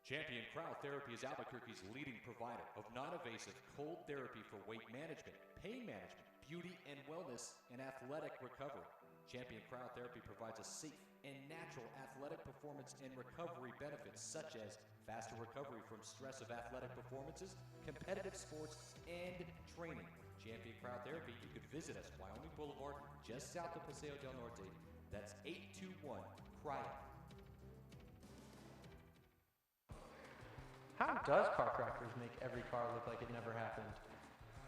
Champion Cryotherapy is Albuquerque's leading provider of non-invasive cold therapy for weight management, pain management, beauty and wellness, and athletic recovery. Champion Cryotherapy provides a safe and natural athletic performance and recovery benefits such as faster recovery from stress of athletic performances, competitive sports, and training. Champion Cryotherapy, you could visit us, Wyoming Boulevard, just south of Paseo del Norte. That's 821 Cryo. How does car crackers make every car look like it never happened?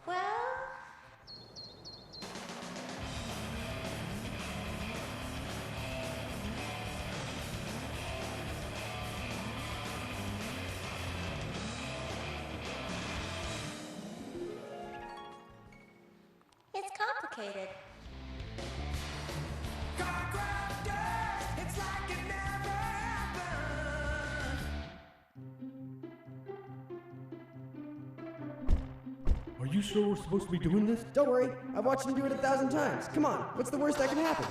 Well... it's complicated. Are you sure we're supposed to be doing this? Don't worry, I've watched him do it 1,000 times. Come on, what's the worst that can happen?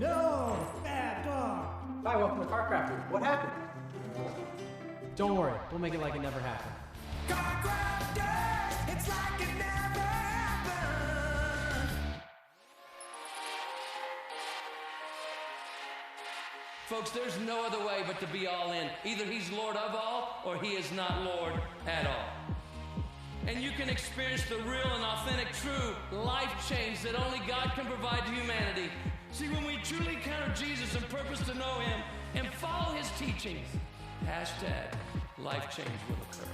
No! Bad dog! Hi, welcome to Car Crafters. What happened? Don't worry, we'll make it like it never happened. Car crafters, it's like it never happened. Folks, there's no other way but to be all in. Either he's Lord of all, or he is not Lord at all. And you can experience the real and authentic, true life change that only God can provide to humanity. See, when we truly encounter Jesus and purpose to know him and follow his teachings, hashtag life change will occur.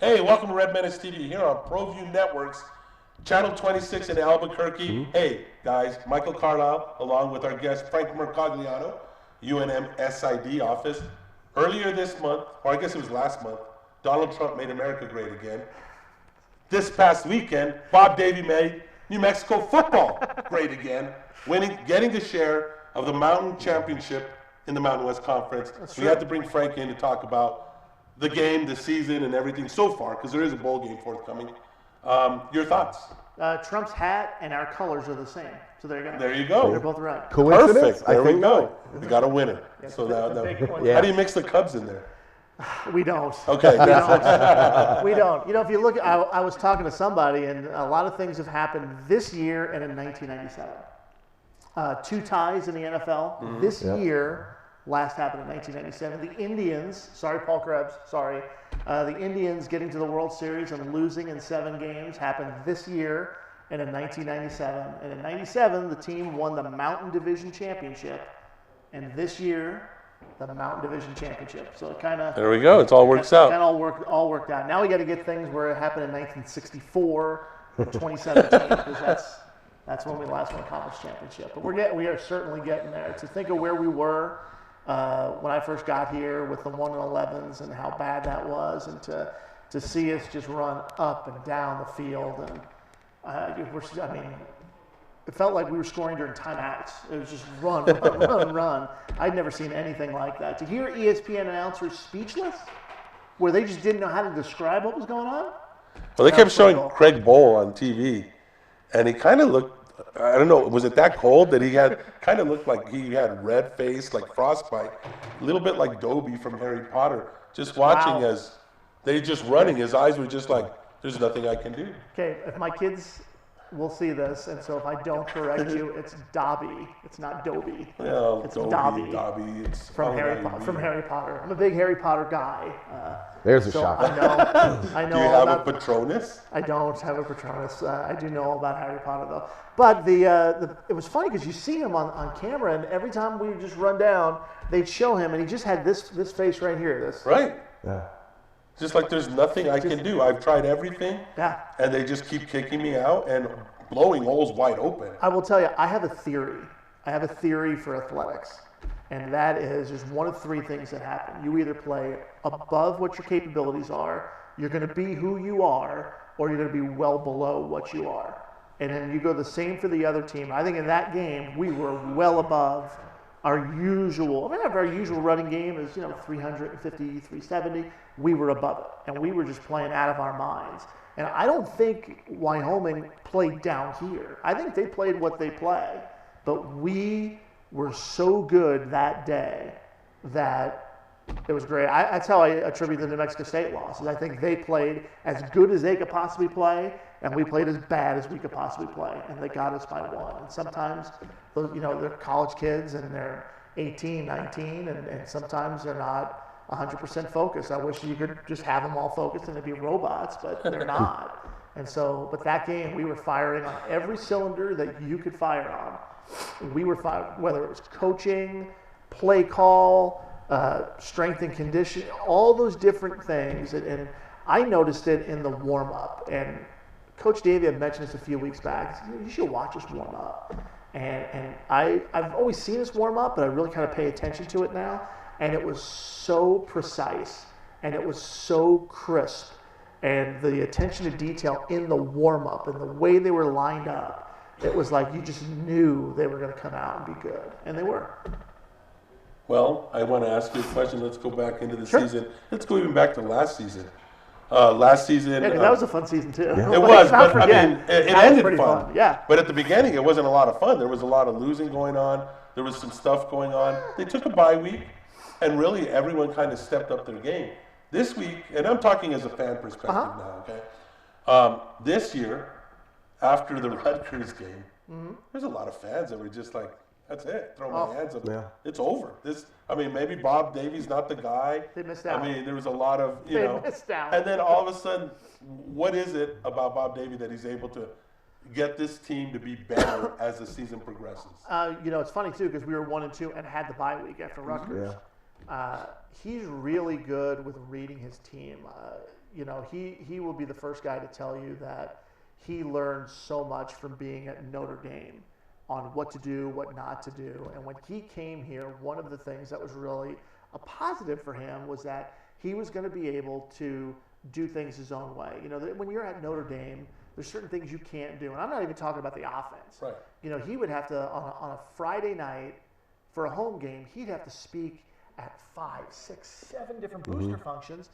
Hey, welcome to Red Menace TV here on Proview Networks, Channel 26 in Albuquerque. Hey, guys, Michael Carlisle, along with our guest Frank Mercogliano, UNM SID office. Earlier this month, or I guess it was last month, Donald Trump made America great again. This past weekend, Bob Davie made New Mexico football great again, getting the share of the Mountain Championship in the Mountain West Conference. We had to bring Frank in to talk about the game, the season, and everything so far, because there is a bowl game forthcoming. Your thoughts? Trump's hat and our colors are the same. So there you go. There you go. They're both right. Perfect. There we go. We got a winner. So Yeah. How do you mix the Cubs in there? We don't. Okay. We don't. You know, if you look, I was talking to somebody, and a lot of things have happened this year and in 1997. 2 ties in the NFL this year. Last happened in 1997. The Indians, sorry, Paul Krebs, sorry. The Indians getting to the World Series and losing in 7 games happened this year and in 1997. And in 97, the team won the Mountain Division Championship. And this year, the Mountain Division Championship. So it kind of... There we go. It all works out. Kind of all worked out. Now we got to get things where it happened in 1964 or 2017, because that's when we last won a conference championship. But we are certainly getting there. To think of where we were when I first got here with the 1-11s and how bad that was, and to see us just run up and down the field, and it felt like we were scoring during timeouts. It was just run, run, run, run. I'd never seen anything like that. To hear ESPN announcers speechless, where they just didn't know how to describe what was going on. Well, they kept showing Craig Bowl on TV, and he kind of looked, I don't know, was it that cold that he kind of looked like he had red face, like frostbite, a little bit like Dobie from Harry Potter. Just watching as they just running, his eyes were just like, there's nothing I can do. Okay, if my kids will see this, and so if I don't correct you, it's Dobby. It's not Dobie. Well, it's Dobie. It's from Harry Potter. I'm a big Harry Potter guy. There's a shock. I know. Do you have a Patronus? I don't have a Patronus. I do know about Harry Potter though. But it was funny because you see him on camera, and every time we would just run down, they'd show him, and he just had this face right here. This. Right. Yeah. Just like there's nothing I can do. I've tried everything, Yeah. and they just keep kicking me out and blowing holes wide open. I will tell you, I have a theory. I have a theory for athletics. And that is, there's one of three things that happen. You either play above what your capabilities are, you're going to be who you are, or you're going to be well below what you are. And then you go the same for the other team. I think in that game, we were well above our usual. I mean, our usual running game is, 350, 370. We were above it. And we were just playing out of our minds. And I don't think Wyoming played down here. I think they played what they play. But we were so good that day that it was great. That's how I attribute the New Mexico State losses. I think they played as good as they could possibly play, and we played as bad as we could possibly play, and they got us by one. And sometimes, they're college kids, and they're 18, 19, and sometimes they're not 100% focused. I wish you could just have them all focused and they'd be robots, but they're not. And so, but that game, we were firing on every cylinder that you could fire on. We were firing, whether it was coaching, play call, strength and condition, all those different things. And I noticed it in the warm-up. And Coach Davey had mentioned this a few weeks back. He said, you should watch us warm up. And I've always seen us warm up, but I really kind of pay attention to it now. And it was so precise, and it was so crisp. And the attention to detail in the warm-up and the way they were lined up, it was like you just knew they were going to come out and be good. And they were. Well, I want to ask you a question. Let's go back into the season. Let's go even back to last season. Last season. Yeah, that was a fun season too. It was, but I mean, it ended fun. Yeah. But at the beginning, it wasn't a lot of fun. There was a lot of losing going on. There was some stuff going on. They took a bye week, and really everyone kind of stepped up their game. This week, and I'm talking as a fan perspective now, okay? This year, after the Rutgers game, there's a lot of fans that were just like, that's it. Throw my hands up. Yeah. It's over. Maybe Bob Davies not the guy. They missed out. I mean, there was a lot of, They missed out. And then all of a sudden, what is it about Bob Davies that he's able to get this team to be better as the season progresses? It's funny too, because we were 1-2 and had the bye week after Rutgers. Yeah. He's really good with reading his team. He will be the first guy to tell you that he learned so much from being at Notre Dame on what to do, what not to do. And when he came here, one of the things that was really a positive for him was that he was going to be able to do things his own way. When you're at Notre Dame, there's certain things you can't do. And I'm not even talking about the offense. Right. He would have to, on a Friday night for a home game, he'd have to speak at 5, 6, 7 different booster functions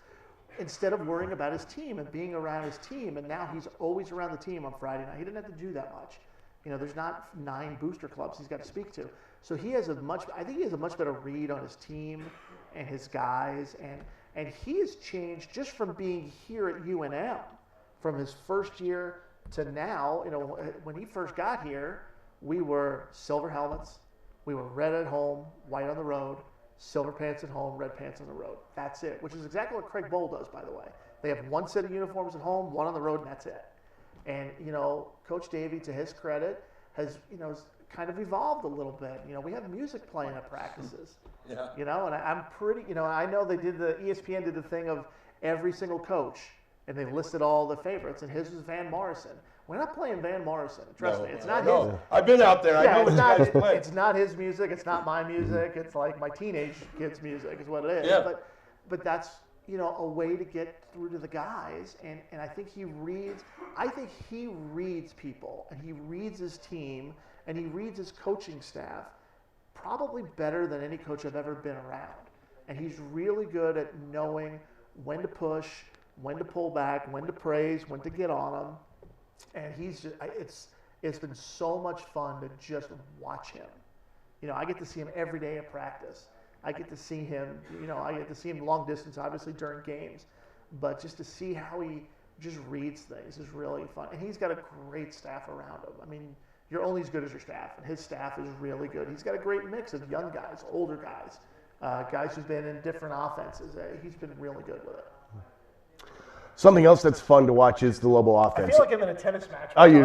instead of worrying about his team and being around his team. And now he's always around the team on Friday night. He didn't have to do that much. There's not 9 booster clubs he's got to speak to. So I think he has a much better read on his team and his guys. And he has changed just from being here at UNM, from his first year to now. When he first got here, we were silver helmets. We were red at home, white on the road, silver pants at home, red pants on the road. That's it, which is exactly what Craig Bowl does, by the way. They have one set of uniforms at home, one on the road, and that's it. And, Coach Davey, to his credit, has kind of evolved a little bit. We have music playing at practices. Yeah. And I'm pretty, I know ESPN did the thing of every single coach, and they listed all the favorites, and his was Van Morrison. We're not playing Van Morrison. Trust me, it's not his. I've been out there. Yeah, I know what you guys play. It's not his music. It's not my music. It's like my teenage kids' music is what it is. Yeah. But that's, a way to get through to the guys. And I think he reads people, and he reads his team, and he reads his coaching staff probably better than any coach I've ever been around. And he's really good at knowing when to push, when to pull back, when to praise, when to get on them. And it's been so much fun to just watch him. I get to see him every day at practice. I get to see him, long distance, obviously during games, but just to see how he just reads things is really fun. And he's got a great staff around him. I mean, you're only as good as your staff, and his staff is really good. He's got a great mix of young guys, older guys, guys who've been in different offenses. He's been really good with it. Something else that's fun to watch is the Lobo offense. I feel like I'm in a tennis match. Oh, you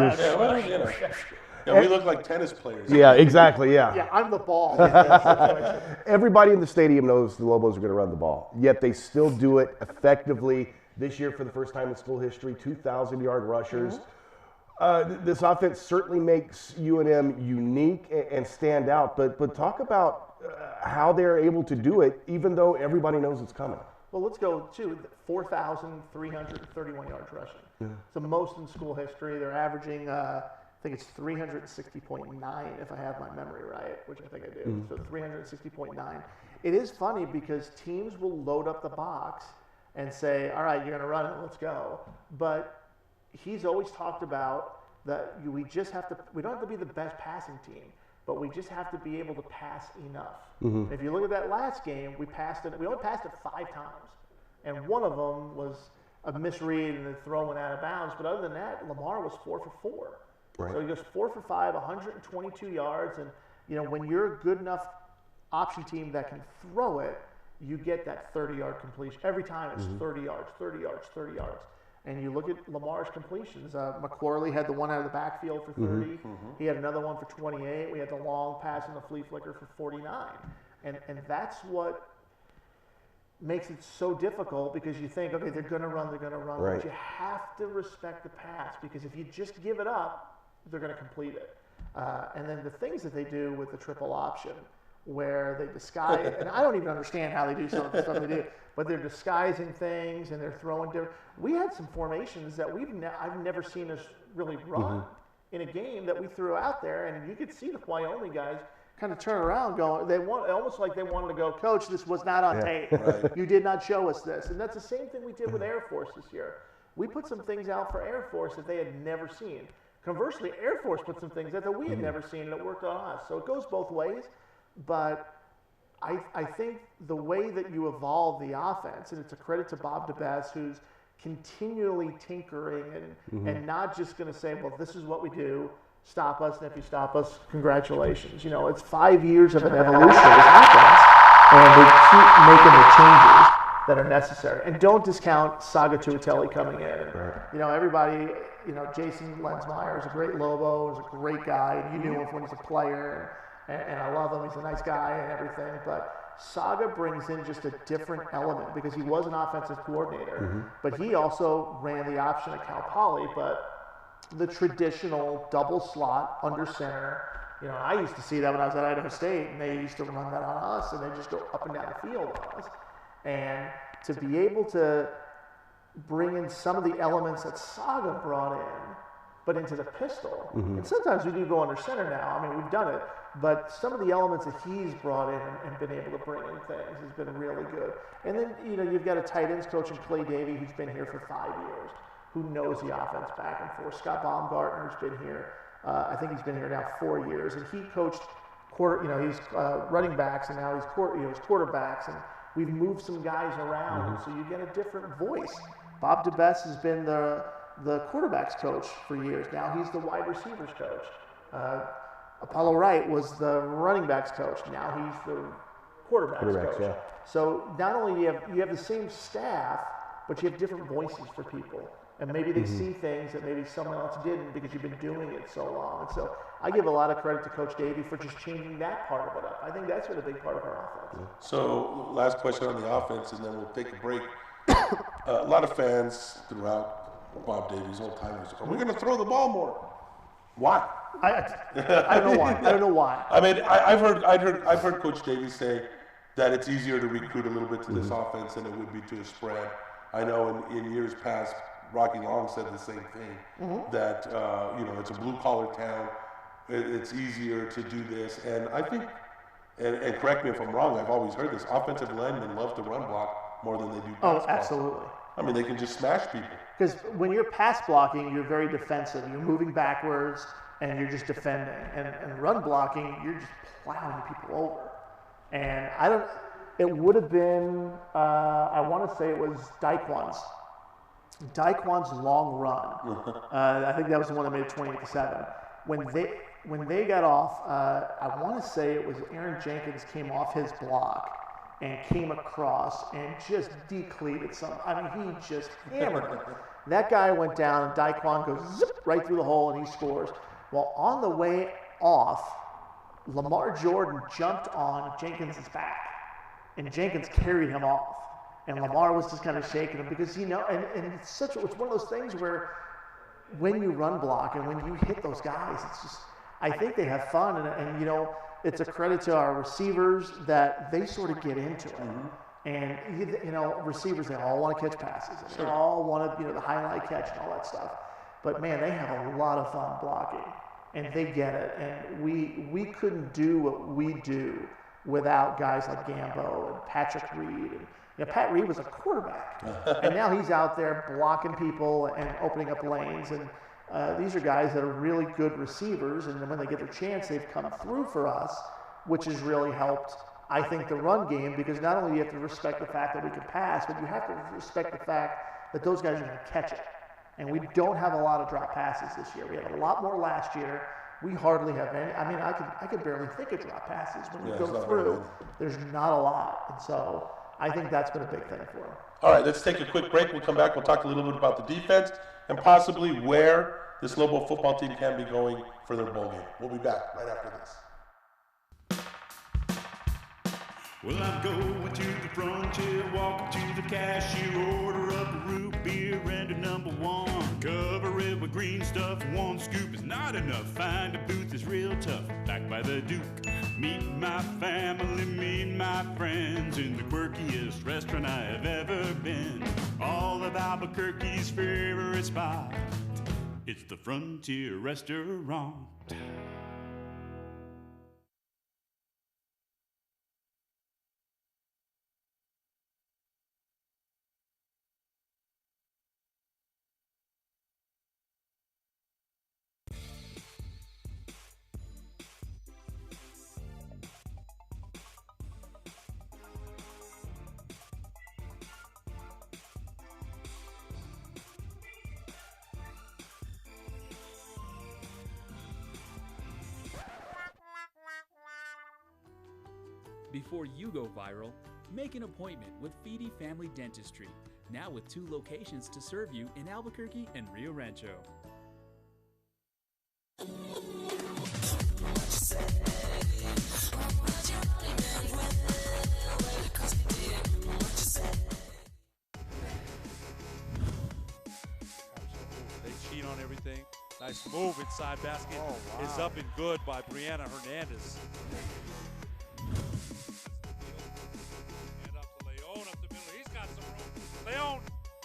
Yeah, we look like tennis players. Yeah, exactly, Yeah, I'm the ball. Everybody in the stadium knows the Lobos are going to run the ball, yet they still do it effectively. This year, for the first time in school history, 2,000-yard rushers. This offense certainly makes UNM unique and stand out, but talk about how they're able to do it, even though everybody knows it's coming. Well, let's go to 4,331 yards rushing. It's the most in school history. They're averaging, I think it's 360.9 if I have my memory right, which I think I do. So 360.9. It is funny because teams will load up the box and say, all right, you're going to run it, let's go. But he's always talked about that we don't have to be the best passing team, but we just have to be able to pass enough. If you look at that last game, we only passed it 5 times. And one of them was a misread and the throw went out of bounds. But other than that, Lamar was 4 for 4. Right. So he goes 4 for 5, 122 yards. And, when you're a good enough option team that can throw it, you get that 30-yard completion. Every time it's 30 yards, 30 yards, 30 yards. And you look at Lamar's completions. McCorley had the one out of the backfield for 30. He had another one for 28. We had the long pass and the flea flicker for 49. And that's what makes it so difficult, because you think, okay, they're going to run. Right. But you have to respect the pass, because if you just give it up, they're going to complete it. And then the things that they do with the triple option, where they disguise, and I don't even understand how they do some of the stuff they do, but they're disguising things and they're throwing different. We had some formations that I've never seen us really run in a game that we threw out there, and you could see the Wyoming guys kind of turn around, going, almost like they wanted to go, Coach, this was not on tape. Right. You did not show us this, and that's the same thing we did with Air Force this year. We put some things out for Air Force that they had never seen. Conversely, Air Force put some things out that we had never seen, and it worked on us. So it goes both ways. But I think the way that you evolve the offense, and it's a credit to Bob DeBess, who's continually tinkering and not just going to say, well, this is what we do, stop us, and if you stop us, congratulations. It's 5 years of an evolution of this offense, and they keep making the changes that are necessary. And don't discount Saga Tuatelli coming in. Everybody, Jason Lensmeyer is a great Lobo, is a great guy, and you knew him when he's a player. And I love him, he's a nice guy and everything, but Saga brings in just a different element, because he was an offensive coordinator, but he also ran the option at Cal Poly, but the traditional double slot under center, I used to see that when I was at Idaho State, and they used to run that on us, and they just go up and down the field on us. And to be able to bring in some of the elements that Saga brought in, but into the pistol, and sometimes we do go under center now, we've done it, but some of the elements that he's brought in and been able to bring in things has been really good. And then, you've got a tight ends coach in Clay Davey who's been here for 5 years, who knows the offense back and forth. Scott Baumgartner's been here. I think he's been here now 4 years, and he coached he's running backs, and now he's quarterbacks, and we've moved some guys around, and so you get a different voice. Bob DeBess has been the quarterbacks coach for years. Now he's the wide receivers coach. Apollo Wright was the running backs coach. Now he's the quarterbacks coach. Yeah. So not only you have the same staff, but you have different voices for people. And maybe they see things that maybe someone else didn't, because you've been doing it so long. And so I give a lot of credit to Coach Davey for just changing that part of it up. I think that's been a big part of our offense. So last question on the offense, and then we'll take a break. A lot of fans throughout Bob Davey's old timers are we going to throw the ball more? Why? I don't know why. I don't know why. I've heard Coach Davey say that it's easier to recruit a little bit to this offense than it would be to a spread. I know in years past, Rocky Long said the same thing, that it's a blue collar town. It's easier to do this, and I think, and correct me if I'm wrong, I've always heard this: offensive linemen love to run block more than they do pass block. Absolutely. They can just smash people. Because when you're pass blocking, you're very defensive. You're moving backwards, and you're just defending. And run blocking, you're just plowing people over. And it would have been, I want to say it was Daquan's long run. I think that was the one that made it 28-7. When they got off, I want to say it was Aaron Jenkins came off his block and came across and just decleated some. He just hammered him. That guy went down, and Daquan goes zip right through the hole, and he scores. Well, on the way off, Lamar Jordan jumped on Jenkins' back, and Jenkins carried him off. And Lamar was just kind of shaking him because, and it's it's one of those things where when you run block and when you hit those guys, it's just, I think they have fun. And it's a credit to our receivers that they sort of get into it. And, receivers, they all want to catch passes. And they all want to, the highlight catch and all that stuff. But, man, they have a lot of fun blocking. And they get it. And we couldn't do what we do without guys like Gambo and Patrick Reed. And, Pat Reed was a quarterback. And now he's out there blocking people and opening up lanes. And these are guys that are really good receivers. And then when they get their chance, they've come through for us, which has really helped, I think, the run game. Because not only do you have to respect the fact that we can pass, but you have to respect the fact that those guys are going to catch it. And we don't have a lot of drop passes this year. We had a lot more last year. We hardly have any. I mean, I could barely think of drop passes when you go through. There's not a lot. And so I think that's been a big thing for them. All right, let's take a quick break. We'll come back. We'll talk a little bit about the defense and possibly where this Lobo football team can be going for their bowl game. We'll be back right after this. Well, I'm going to the frontier, walking to the cashier, order up a root beer and a number one. Cover it with green stuff, one scoop is not enough. Find a booth is real tough, back by the Duke. Meet my family, meet my friends in the quirkiest restaurant I have ever been. All of Albuquerque's favorite spot, it's the Frontier Restaurant. Before you go viral, make an appointment with Feedy Family Dentistry, now with 2 locations to serve you in Albuquerque and Rio Rancho. They cheat on everything. Nice move inside basket. Is up and good by Brianna Hernandez. Leon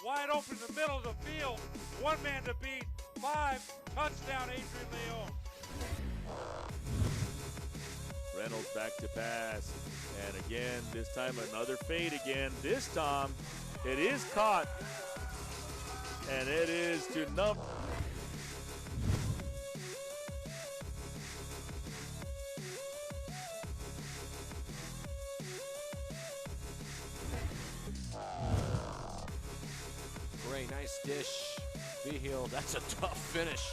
wide open in the middle of the field. One man to beat. 5. Touchdown, Adrian Leon. Reynolds back to pass. And again, this time another fade again. This time it is caught. And it is to number. Nice dish. Vigil, that's a tough finish.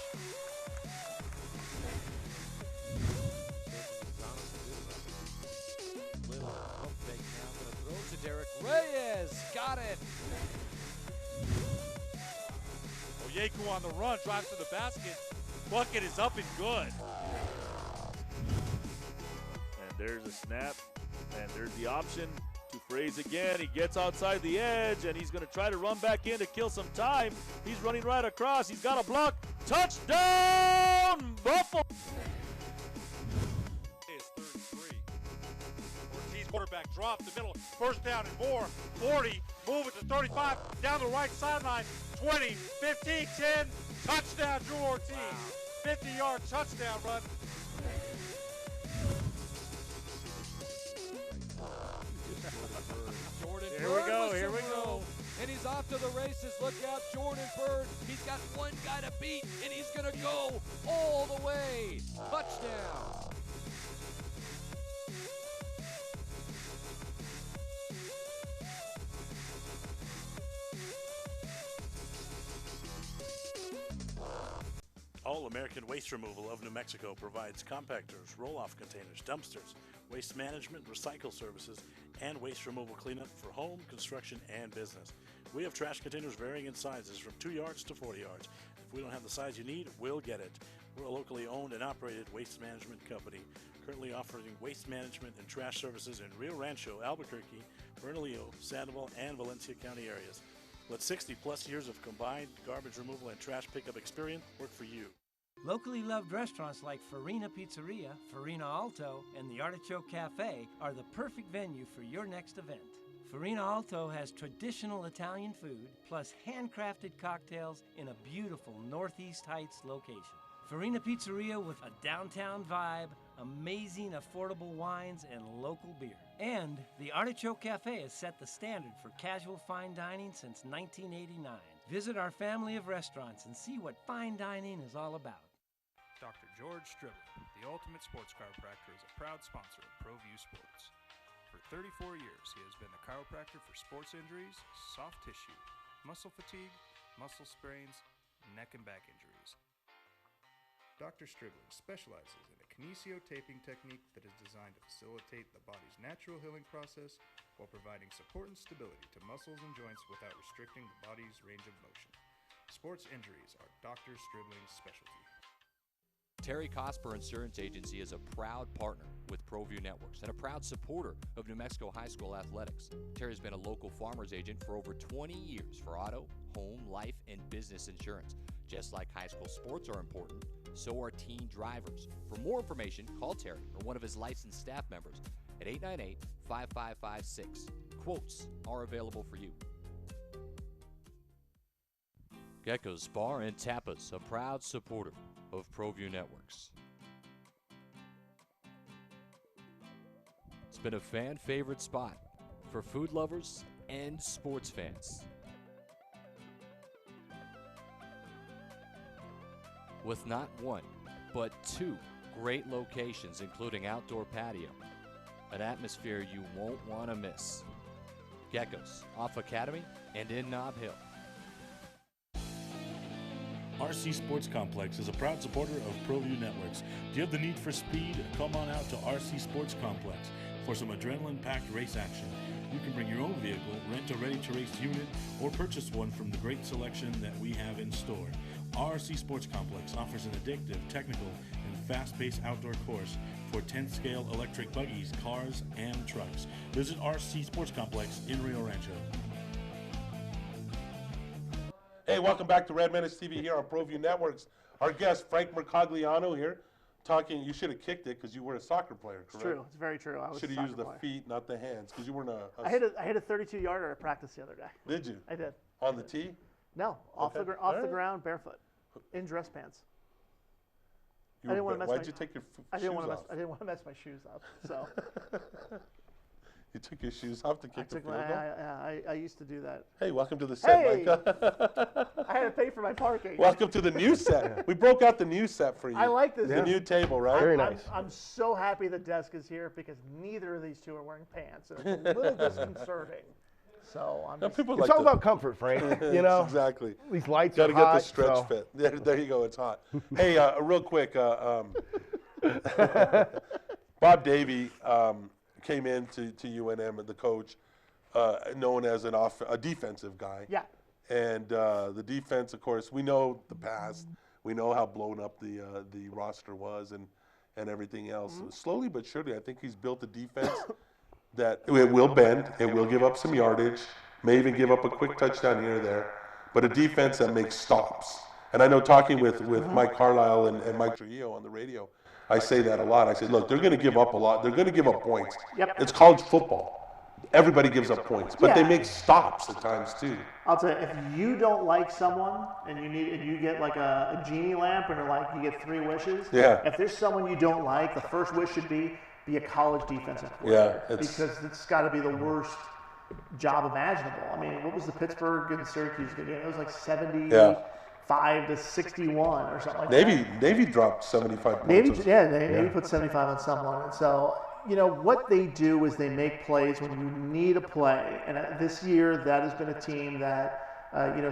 Little pump fake now, gonna throw to Derek Reyes. Got it. Oyeku on the run, drives to the basket. Bucket is up and good. And there's a snap, and there's the option. Fraze again, he gets outside the edge, and he's going to try to run back in to kill some time. He's running right across. He's got a block. Touchdown, Buffalo! It's 33. Ortiz quarterback drop the middle. First down and more. 40. Move it to 35. Down the right sideline. 20, 15, 10. Touchdown, Drew Ortiz. 50-yard touchdown run. Jordan Here Bird we go, with here some we go. room, and he's off to the races. Look out, Jordan Bird. He's got one guy to beat, and he's going to go all the way. Touchdown. All American Waste Removal of New Mexico provides compactors, roll-off containers, dumpsters, waste management, recycle services, and waste removal cleanup for home, construction, and business. We have trash containers varying in sizes from 2 yards to 40 yards. If we don't have the size you need, we'll get it. We're a locally owned and operated waste management company, currently offering waste management and trash services in Rio Rancho, Albuquerque, Bernalillo, Sandoval, and Valencia County areas. Let 60-plus years of combined garbage removal and trash pickup experience work for you. Locally loved restaurants like Farina Pizzeria, Farina Alto, and the Artichoke Cafe are the perfect venue for your next event. Farina Alto has traditional Italian food plus handcrafted cocktails in a beautiful Northeast Heights location. Farina Pizzeria with a downtown vibe, amazing affordable wines, and local beer. And the Artichoke Cafe has set the standard for casual fine dining since 1989. Visit our family of restaurants and see what fine dining is all about. Dr. George Stribling, the ultimate sports chiropractor, is a proud sponsor of Proview Sports. For 34 years, he has been the chiropractor for sports injuries, soft tissue, muscle fatigue, muscle sprains, neck and back injuries. Dr. Stribling specializes in a kinesiotaping technique that is designed to facilitate the body's natural healing process while providing support and stability to muscles and joints without restricting the body's range of motion. Sports injuries are Dr. Stribling's specialty. Terry Cosper Insurance Agency is a proud partner with Proview Networks and a proud supporter of New Mexico High School athletics. Terry's been a local farmer's agent for over 20 years for auto, home, life, and business insurance. Just like high school sports are important, so are teen drivers. For more information, call Terry or one of his licensed staff members at 898-5556. Quotes are available for you. Gecko's Bar and Tapas, a proud supporter of Proview Networks. It's been a fan favorite spot for food lovers and sports fans. With not one, but two great locations, including outdoor patio, an atmosphere you won't want to miss. Gecko's, off Academy and in Nob Hill. RC Sports Complex is a proud supporter of Proview Networks. Do you have the need for speed? Come on out to RC Sports Complex for some adrenaline-packed race action. You can bring your own vehicle, rent a ready-to-race unit, or purchase one from the great selection that we have in store. RC Sports Complex offers an addictive, technical, and fast-paced outdoor course for 10th-scale electric buggies, cars, and trucks. Visit RC Sports Complex in Rio Rancho. Hey, welcome back to Red Menace TV here on Proview Networks. Our guest, Frank Mercogliano here, talking. You should have kicked it because you were a soccer player, correct? It's true. It's very true. I was should have used the feet, not the hands, because you weren't I hit a 32-yarder at practice the other day. Did you? I did. On the tee? No, off the ground, barefoot, in dress pants. I didn't want to mess. Why'd you take your shoes off? I didn't want to mess my shoes up. So. You took your shoes off to kick the field goal? I used to do that. Hey, welcome to the set, Micah. I had to pay for my parking. Welcome to the new set. We broke out the new set for you. I like this. The new table, right? Very nice. I'm so happy the desk is here because neither of these two are wearing pants. And it's a little disconcerting. So it's all about comfort, Frank. You know, exactly. These lights Gotta are hot. Get the stretch fit. There you go. It's hot. Hey, real quick. Bob Davey came into UNM, the coach, known as a defensive guy. Yeah. And the defense, of course, we know the past. We know how blown up the roster was and everything else. Mm-hmm. Slowly but surely, I think he's built a defense that it will bend, it will give up some yardage, may even give up a quick touchdown here or there, but a defense that makes stops. And I know talking with Mike Carlisle and Mike Trujillo on the radio, I say that a lot. I say, look, they're going to give up a lot. They're going to give up points. Yep. It's college football. Everybody gives up points, but they make stops at times too. I'll tell you, if you don't like someone and you get like a genie lamp and you get 3 wishes. Yeah. If there's someone you don't like, the first wish should be a college defensive coordinator. Yeah. Because it's got to be the worst job imaginable. I mean, what was the Pittsburgh and Syracuse game? It was like 75 to 61 or something like that. Navy dropped 75 points. Navy put 75 on someone. And so, what they do is they make plays when you need a play. And this year, that has been a team that,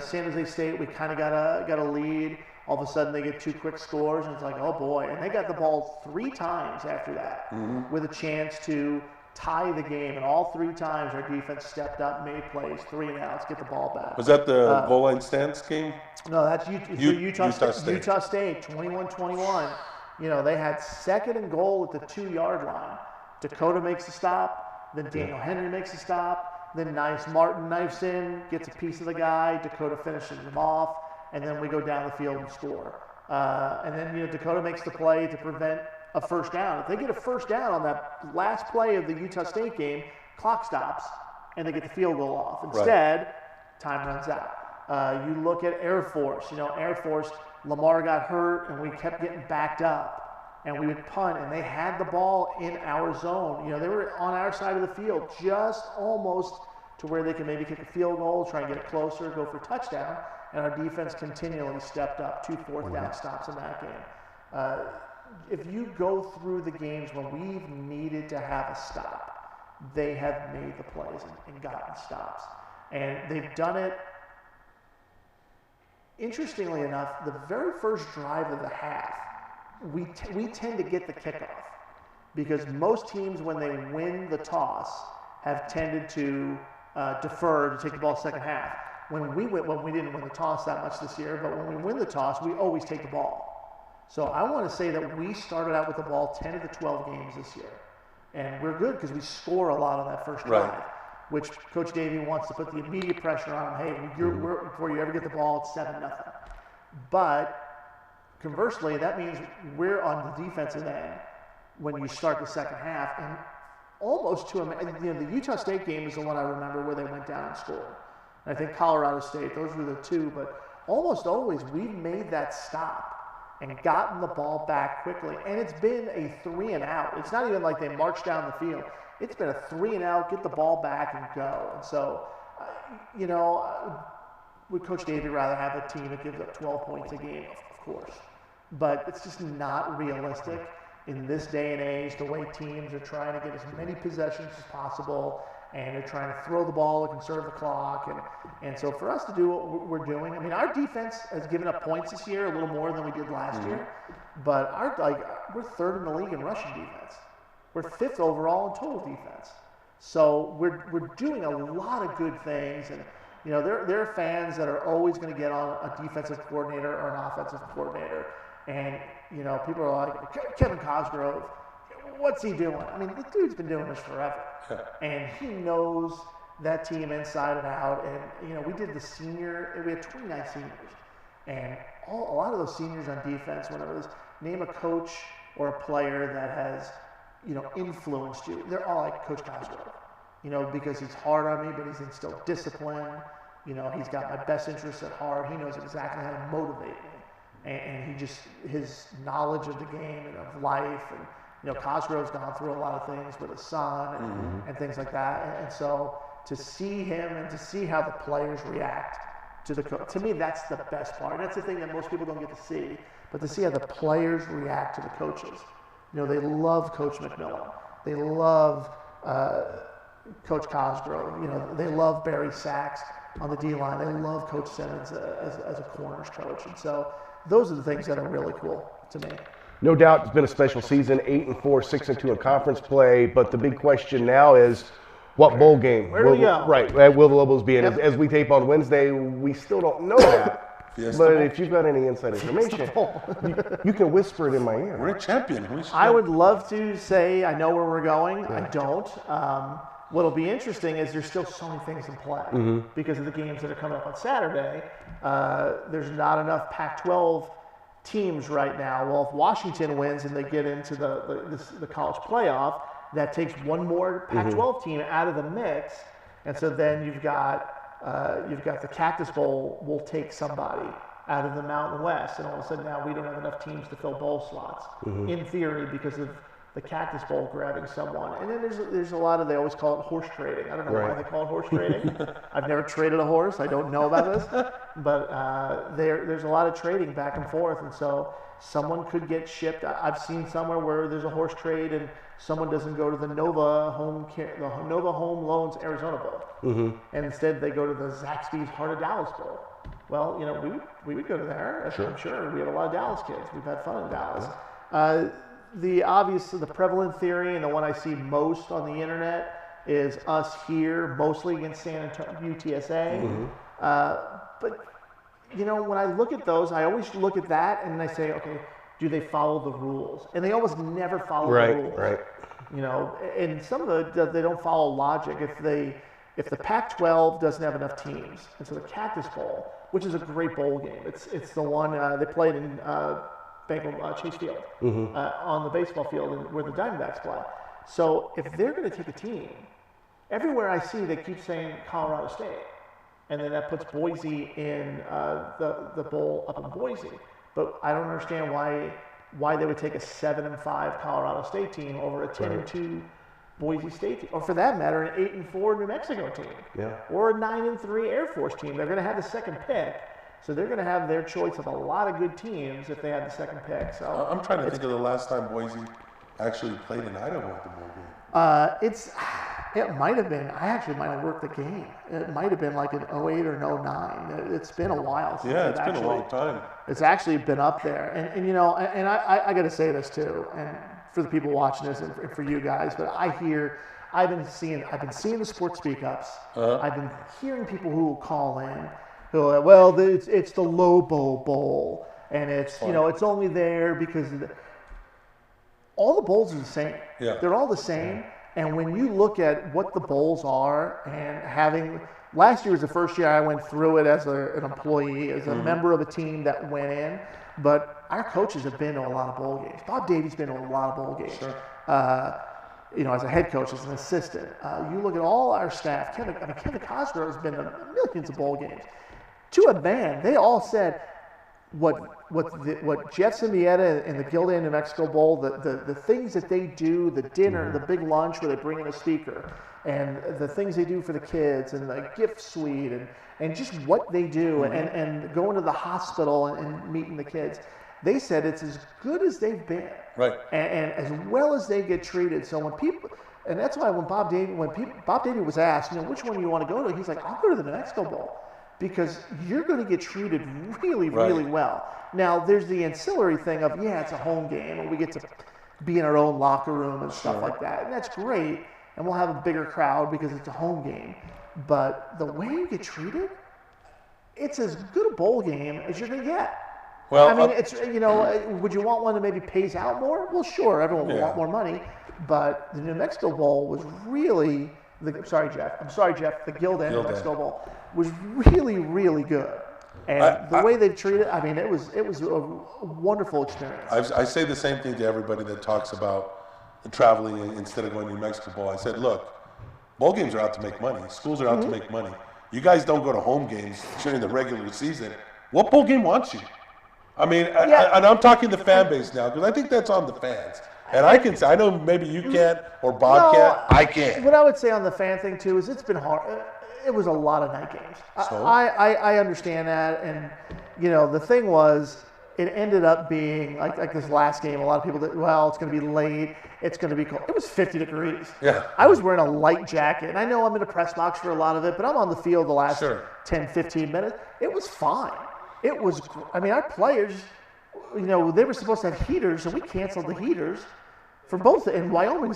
San Jose State, we kind of got a lead. All of a sudden, they get 2 quick scores, and it's like, oh boy. And they got the ball 3 times after that with a chance to tie the game. And all 3 times, our defense stepped up, made plays, 3 and outs, get the ball back. Was that the goal line stance game? No, that's Utah State. Utah State, 21-21. You know, they had 2nd and goal at the 2-yard line. Dakota makes a stop, then Daniel Henry makes a stop, then Martin knifes in, gets a piece of the guy, Dakota finishes him off, and then we go down the field and score. And then, you know, Dakota makes the play to prevent a first down. If they get a first down on that last play of the Utah State game, clock stops, and they get the field goal off. Instead, time runs out. You look at Air Force. You know, Air Force, Lamar got hurt, and we kept getting backed up. And we would punt, and they had the ball in our zone. You know, they were on our side of the field, just almost to where they could maybe kick a field goal, try and get it closer, go for a touchdown. And our defense continually stepped up, 2 fourth-down stops in that game. If you go through the games when we've needed to have a stop, they have made the plays and gotten stops. And they've done it, interestingly enough, the very first drive of the half, we tend to get the kickoff because most teams, when they win the toss, have tended to defer to take the ball second half. When we didn't win the toss that much this year, but when we win the toss, we always take the ball. So I want to say that we started out with the ball 10 of the 12 games this year. And we're good because we score a lot on that first drive, which Coach Davey wants to put the immediate pressure on them. Hey, before you ever get the ball, it's 7-0. But conversely, that means we're on the defensive end when you start the second half. And almost to the Utah State game is the one I remember where they went down and scored. And I think Colorado State, those were the two. But almost always we've made that stop and gotten the ball back quickly. And it's been a 3-and-out. It's not even like they marched down the field. It's been a 3-and-out, get the ball back and go. And so, you know, would Coach Davey rather have a team that gives up 12 points a game? Of course. But it's just not realistic in this day and age, the way teams are trying to get as many possessions as possible, and they're trying to throw the ball to conserve the clock. And so for us to do what we're doing, I mean, our defense has given up points this year, a little more than we did last year, but we're 3rd in the league in rushing defense. We're 5th overall in total defense. So we're doing a lot of good things, and you know, there are fans that are always going to get on a defensive coordinator or an offensive coordinator. And, you know, people are like, Kevin Cosgrove, what's he doing? I mean, the dude's been doing this forever. And he knows that team inside and out. And, you know, we had 29 seniors. And a lot of those seniors on defense, when it was name a coach or a player that has, you know, influenced you, they're all like Coach Cosgrove. You know, because he's hard on me, but he's instilled discipline. You know, he's got my best interests at heart. He knows exactly how to motivate me. And his knowledge of the game and of life, and you know, Cosgrove's gone through a lot of things with his son and things like that. And so to see him and to see how the players react to the coach, to me, that's the best part. That's the thing that most people don't get to see. But to see how the players react to the coaches. You know, they love Coach McMillan. They love Coach Cosgrove. You know, they love Barry Sachs on the D-line. They love Coach Simmons as a corners coach. And so those are the things that are really cool to me. No doubt it's been a special season, 8-4, 6-2 in conference play. But the big question now is, what bowl game? Where do we go? Right, will the Lobos be in? As we tape on Wednesday, we still don't know that. But if you've got any inside information, you can whisper it in my ear. We're a champion. I would love to say I know where we're going. I don't. What'll be interesting is there's still so many things in play because of the games that are coming up on Saturday. There's not enough Pac-12 teams right now. Well, if Washington wins and they get into the college playoff, that takes one more Pac-12 team out of the mix, and so then you've got the Cactus Bowl will take somebody out of the Mountain West, and all of a sudden now we don't have enough teams to fill bowl slots in theory because of the Cactus Bowl grabbing someone. And then there's a lot of, they always call it horse trading. I don't know why they call it horse trading. I've never traded a horse. I don't know about this. But there's a lot of trading back and forth. And so someone could get shipped. I've seen somewhere where there's a horse trade and someone doesn't go to the Nova Home Loans Arizona Bowl. And instead they go to the Zaxby's Heart of Dallas Bowl. Well, you know, we would go to there. I'm sure. We have a lot of Dallas kids. We've had fun in Dallas. The prevalent theory and the one I see most on the internet is us here, mostly against San Antonio UTSA. But when I look at those, I always look at that and I say, okay, do they follow the rules? And they almost never follow the rules. Right. And some of it, they don't follow logic. If the Pac-12 doesn't have enough teams, and so the Cactus Bowl, which is a great bowl game, it's the one they played in Chase Field on the baseball field where the Diamondbacks play. So if they're going to take a team, everywhere I see they keep saying Colorado State, and then that puts Boise in the bowl up in Boise. But I don't understand why they would take a 7-5 Colorado State team over a 10-2 Boise State team, or for that matter, an 8-4 New Mexico team, or a 9-3 Air Force team. They're going to have the second pick, so they're going to have their choice of a lot of good teams if they have the second pick. So I'm trying to think of the last time Boise actually played in Idaho at the bowl game. It might have been. I actually might have worked the game. It might have been like an 08 or an 09. It's been a while since it's been a long time. It's actually been up there, and I got to say this too, and for the people watching this and for you guys, but I've been seeing the sports speak ups. I've been hearing people who will call in, who are like, well, it's the Lobo Bowl, and it's it's only there because all the bowls are the same. Yeah. They're all the same. And when you look at what the bowls are, and last year was the first year I went through it as an employee, as a member of a team that went in, but our coaches have been to a lot of bowl games. Bob Davies been to a lot of bowl games. Sure. As a head coach, as an assistant. You look at all our staff. Kevin Cosgrove has been to millions of bowl games. To a man, they all said what Jeff Symbieta and the Gildan New Mexico Bowl, the things that they do, the dinner, the big lunch where they bring in a speaker, and the things they do for the kids, and the gift suite, and just what they do, and going to the hospital and meeting the kids. They said it's as good as they've been, right, and as well as they get treated. So when people, and that's why when Bob Davie was asked, which one do you want to go to, he's like, I'll go to the New Mexico Bowl. Because you're going to get treated really, really well. Now, there's the ancillary thing of, it's a home game, and we get to be in our own locker room and stuff like that. And that's great, and we'll have a bigger crowd because it's a home game. But the way you get treated, it's as good a bowl game as you're going to get. Well, I mean, it's, would you want one that maybe pays out more? Well, sure, everyone will want more money. But the New Mexico Bowl was really, the Gildan New Mexico Bowl was really, really good. And the way they treated, it was a wonderful experience. I say the same thing to everybody that talks about traveling instead of going to New Mexico Bowl. I said, look, bowl games are out to make money. Schools are out to make money. You guys don't go to home games during the regular season. What bowl game wants you? I mean, and I'm talking the fan base now, because I think that's on the fans. And I know maybe you can't, or Bob can't, I can't. What I would say on the fan thing too is it's been hard. It was a lot of night games. So? I understand that, and the thing was, it ended up being like this last game. A lot of people that, it's going to be late. It's going to be cold. It was 50 degrees. Yeah. I was wearing a light jacket, and I know I'm in a press box for a lot of it, but I'm on the field the last 10, 15 minutes. It was fine. It was. Our players, they were supposed to have heaters, and we canceled the heaters for both. And Wyoming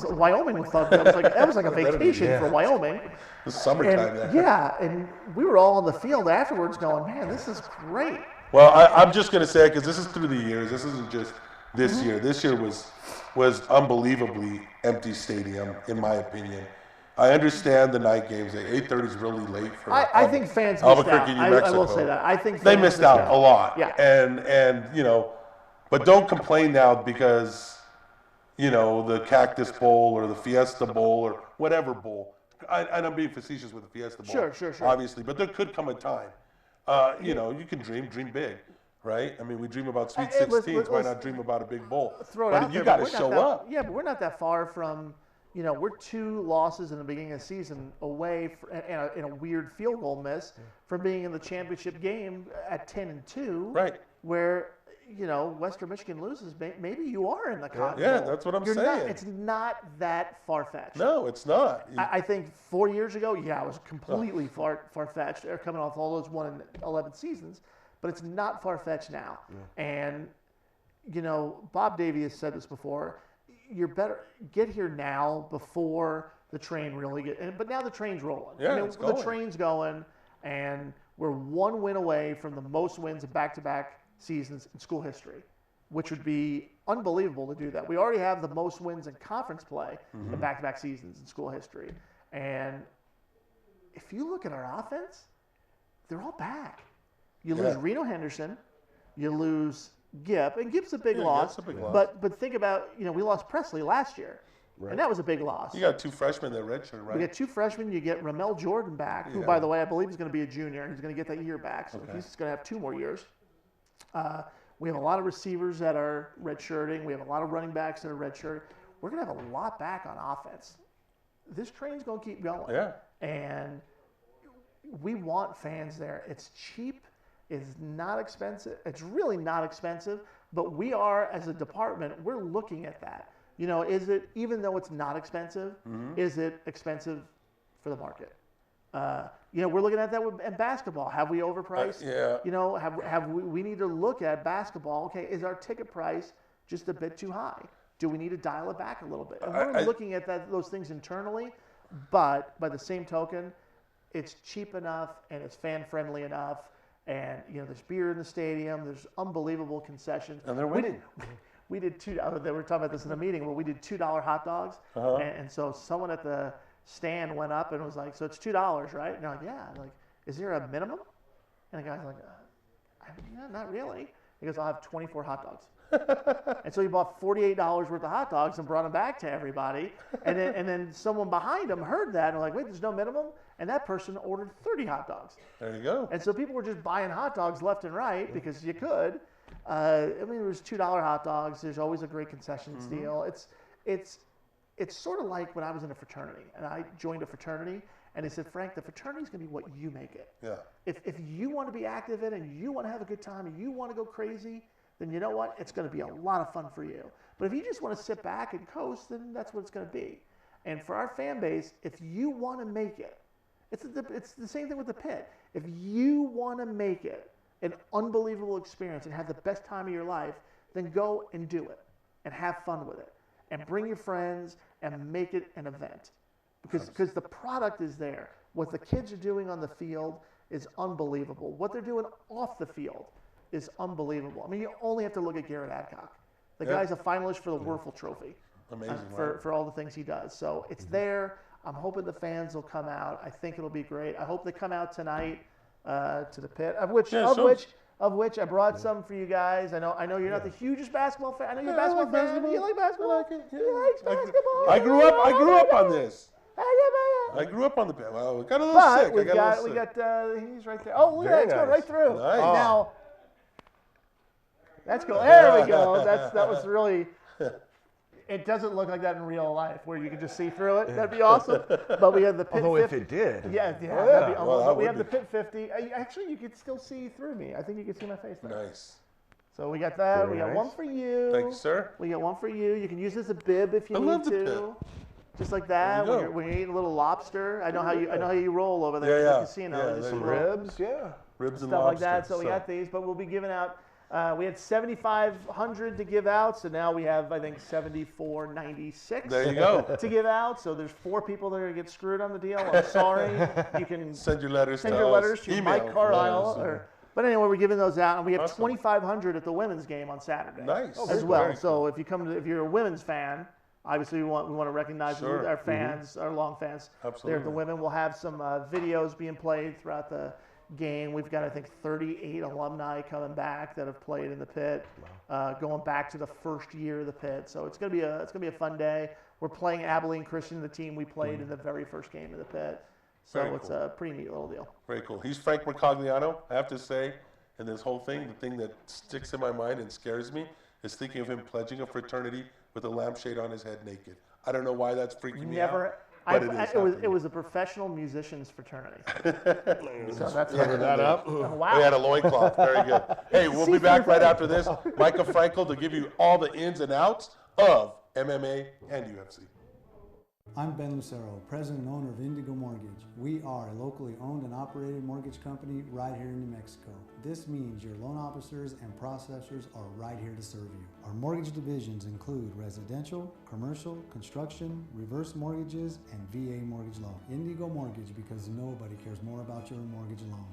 thought that was like a vacation for Wyoming. It's summertime there. Yeah, and we were all on the field afterwards going, man, this is great. Well, I'm just going to say it because this is through the years. This isn't just this year. This year was unbelievably empty stadium, in my opinion. I understand the night games. 8:30 is really late for I think fans Albuquerque, missed out. New Mexico. I will say that. I think they missed out a lot. Yeah. And but don't complain now because the Cactus Bowl or the Fiesta Bowl or whatever bowl. And I'm being facetious with the Fiesta Bowl. Sure. Obviously, but there could come a time. You can dream big, right? I mean, we dream about Sweet 16s. Why not dream about a big bowl? But you got to show up. Yeah, but we're not that far from. We're 2 losses in the beginning of the season away in a weird field goal miss from being in the championship game at 10-2. Right. Where Western Michigan loses, maybe you are in the Cotton Bowl. Yeah, that's what I'm saying. It's not that far-fetched. No, it's not. I think 4 years ago, it was completely far-fetched. They're coming off all those 1-11 seasons, but it's not far-fetched now. Yeah. And, Bob Davie has said this before, you're better get here now before the train really but now the train's rolling. Yeah, it's going. The train's going, and we're 1 win away from the most wins in back-to-back seasons in school history, which would be unbelievable to do that. We already have the most wins in conference play in back-to-back seasons in school history. And if you look at our offense, they're all back. You lose Reno Henderson, you lose Gipp, and Gipp's a big loss. Gipp's a big loss. But think about, we lost Presley last year, and that was a big loss. You got 2 freshmen that redshirt, right? We got 2 freshmen. You get Ramel Jordan back, who, by the way, I believe is going to be a junior. He's going to get that year back, so he's going to have 2 more years. We have a lot of receivers that are redshirting. We have a lot of running backs that are redshirting. We're going to have a lot back on offense. This train's going to keep going. Yeah. And we want fans there. It's cheap. It's not expensive. It's really not expensive. But we are, as a department, we're looking at that. Is it, even though it's not expensive, is it expensive for the market? We're looking at that in basketball. Have we overpriced? We need to look at basketball. Okay, is our ticket price just a bit too high? Do we need to dial it back a little bit? And we're looking at those things internally, but by the same token, it's cheap enough and it's fan-friendly enough. And, there's beer in the stadium. There's unbelievable concessions. And they're winning. We did they were talking about this in a meeting where we did $2 hot dogs. And so someone at the stand went up and was like, so it's $2, right? And they're like, yeah. Like, is there a minimum? And the guy's like, not really. He goes, I'll have 24 hot dogs. And so he bought $48 worth of hot dogs and brought them back to everybody. And then someone behind him heard that and were like, wait, there's no minimum? And that person ordered 30 hot dogs. There you go. And so people were just buying hot dogs left and right because you could. There was $2 hot dogs. There's always a great concessions deal. It's sort of like when I was in a fraternity and I joined a fraternity and they said, Frank, the fraternity is going to be what you make it. Yeah. If you want to be active in it and you want to have a good time and you want to go crazy, then you know what? It's going to be a lot of fun for you. But if you just want to sit back and coast, then that's what it's going to be. And for our fan base, if you want to make it, it's the same thing with the pit. If you want to make it an unbelievable experience and have the best time of your life, then go and do it and have fun with it and bring your friends and make it an event because the product is there. What the kids are doing on the field is unbelievable. What they're doing off the field is unbelievable. I mean, you only have to look at Garrett Adcock. The guy's a finalist for the Werfel Trophy. Amazing, for all the things he does. So it's there. I'm hoping the fans will come out. I think it'll be great. I hope they come out tonight to the pit, of which I brought some for you guys. I know you're not the hugest basketball fan. I know you're a basketball fan. Do you like basketball? You like basketball? I grew up on this. I grew up on the pit. Well, we got a little sick. We got he's right there. Oh, look at that. It's going right through. Nice. Now, that's cool. There we go. That was really. It doesn't look like that in real life, where you can just see through it. That'd be awesome. But we have the pit. Although 50. if it did, that'd be awesome. Well, but we have the pit 50. Actually, you could still see through me. I think you can see my face there. Nice. So we got that. Very we got nice. one for you. Thank you, sir. We got one for you. You can use this as a bib if you I need love the to. Just like that. There you go. When you're eating a little lobster. I know how you roll over there Yeah, at yeah. the casino. Yeah, Just there some you go. ribs, Ribs and stuff lobster. like that. So we got these, but we'll be giving out. We had 7,500 to give out, so now we have, I think, 7,496 There you go. to give out. So there's 4 people that are going to get screwed on the deal. I'm sorry. You can send your letters to email, Mike Carlisle. letters, But anyway, we're giving those out, and we have Awesome. 2,500 at the women's game on Saturday. Nice. As well. So if you're a women's fan, obviously we want to recognize our fans, our long fans. Absolutely. There at the women. We'll have some videos being played throughout the game. We've got, I think, 38 alumni coming back that have played in the pit, going back to the first year of the pit. So it's gonna be a fun day. We're playing Abilene Christian, the team we played in the very first game of the pit. So Very it's cool. a pretty neat little deal. Very cool. He's Frank Mercogliano. I have to say, in this whole thing, the thing that sticks in my mind and scares me is thinking of him pledging a fraternity with a lampshade on his head naked. I don't know why that's freaking me out. But it was a professional musicians fraternity. So that's cover that up. Oh, wow. We had a loincloth. Very good. Hey, we'll be back right after this. Micah Frankel to give you all the ins and outs of MMA and UFC. I'm Ben Lucero, president and owner of Indigo Mortgage. We are a locally owned and operated mortgage company right here in New Mexico. This means your loan officers and processors are right here to serve you. Our mortgage divisions include residential, commercial, construction, reverse mortgages, and VA mortgage loan. Indigo Mortgage, because nobody cares more about your mortgage loan.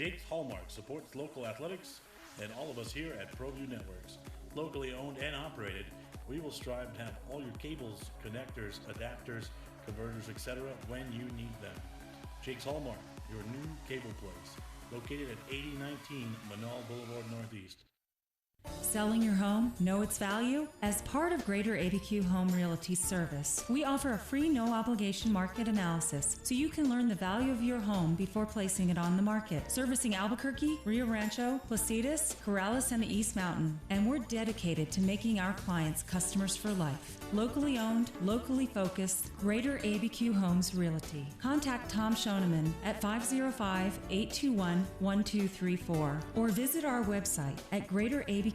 Jake's Hallmark supports local athletics and all of us here at Proview Networks. Locally owned and operated, we will strive to have all your cables, connectors, adapters, converters, etc. when you need them. Jake's Hallmark, your new cable place, located at 8019 Manal Boulevard Northeast. Selling your home? Know its value? As part of Greater ABQ Home Realty Service, we offer a free no-obligation market analysis so you can learn the value of your home before placing it on the market. Servicing Albuquerque, Rio Rancho, Placitas, Corrales, and the East Mountain. And we're dedicated to making our clients customers for life. Locally owned, locally focused, Greater ABQ Homes Realty. Contact Tom Schoeneman at 505-821-1234 or visit our website at greaterabqhomes.com.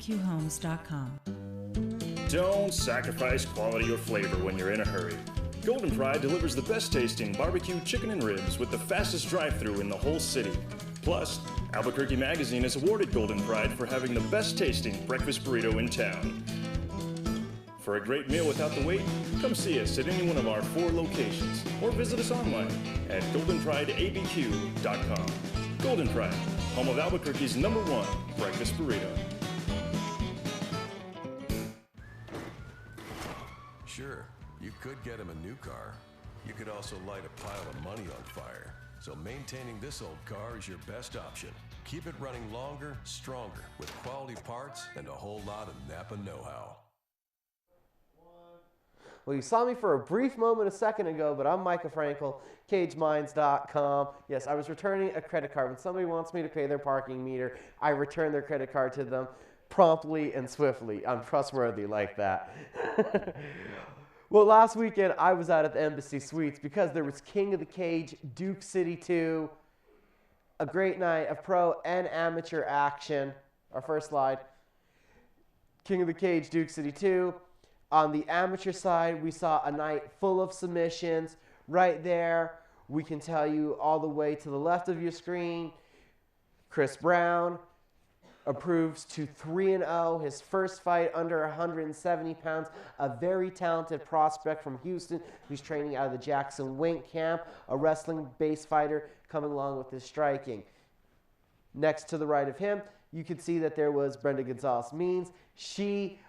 Don't sacrifice quality or flavor when you're in a hurry. Golden Pride delivers the best tasting barbecue chicken and ribs with the fastest drive-thru in the whole city. Plus, Albuquerque Magazine has awarded Golden Pride for having the best tasting breakfast burrito in town. For a great meal without the wait, come see us at any one of our 4 locations or visit us online at goldenprideabq.com. Golden Pride, home of Albuquerque's #1 breakfast burrito. Sure, you could get him a new car. You could also light a pile of money on fire. So maintaining this old car is your best option. Keep it running longer, stronger, with quality parts and a whole lot of Napa know-how. Well, you saw me for a brief moment a second ago, but I'm Micah Frankel, CageMinds.com. Yes, I was returning a credit card. When somebody wants me to pay their parking meter, I return their credit card to them promptly and swiftly. I'm trustworthy like that. Well, last weekend I was out at the Embassy Suites because there was King of the Cage Duke City 2, a great night of pro and amateur action. Our first slide. King of the Cage Duke City 2. On the amateur side, we saw a night full of submissions. Right there, we can tell you all the way to the left of your screen, Chris Brown improves to 3-0, his first fight under 170 pounds. A very talented prospect from Houston who's training out of the Jackson Wink camp, a wrestling-based fighter coming along with his striking. Next to the right of him, you could see that there was Brenda Gonzalez-Means. She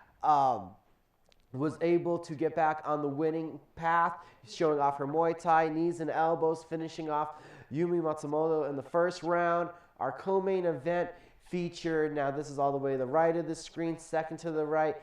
was able to get back on the winning path, showing off her Muay Thai, knees and elbows, finishing off Yumi Matsumoto in the first round. Our co-main event featured, now this is all the way to the right of the screen, second to the right,